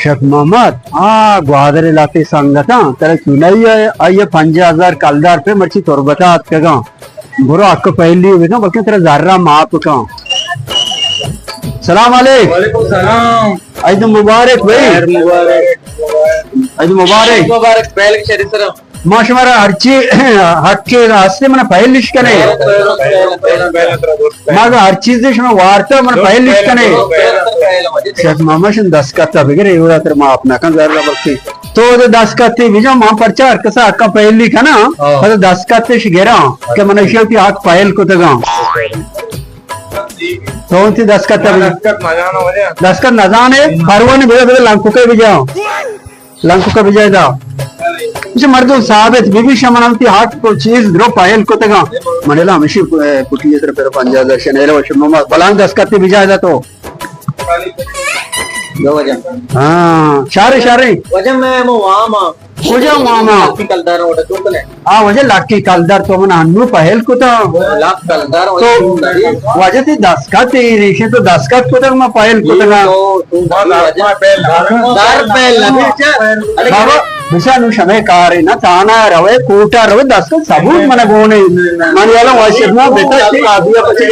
शेख मोहम्मद ग्वादर इलाके संगता तेरे सुनाई आइए 5000 कलदार पे मर्ची तोरबता का बुरा अक्क पहली हुई ना बल्कि तेरा जर्रा माप का सलाम वालेकुम सलाम। ईद मुबारक भाई ईद मुबारक मुबारक पहले के शरीर सर माशमारा हरची हटके हस्ते मन पहल लिस्कने मागा हर चीज देश में वार्ता मन पहल लिस्कने शेख मोहम्मद 10 कत्ता बिगरे एवढा तर मा अपना का जरा बघते तो 10 कत्ते बिजो मा प्रचार कसा अक्का पहल लिखा ना तर 10 कत्ते शिगेरा के मन शेवटी आक पहल को तगा तो ती 10 कत्ता 10 कत्ता ना जाने हरवाने बेदा बेदा लांकू के बिजाओ लांकू का बिजायदा मुझे मर्दों साबित बीबी शमनती हाथ को चीज ग्रो पायल को तगा मनेला हमेशा पुटिये तर पेरो 5000 शनेला वर्ष मम्मा बलांग 10 कत्ते बिजायदा तो दो वजन हाँ शारे वजन में मो मामा वजह मामा की कलदार ओडा टोकले वजह लाकी कलदार तो मन अन्नू पहल को तो लाख कलदार तो वजह थी 10 का रेशे तो 10 का को तक मैं पहल को तक दार पहल लगे बाबा मिसानु समय कार ना ताना रवे कोटा रवे 10 का सबूत मन गोने मन वाला वाशिर ना बेटा आदिया पचे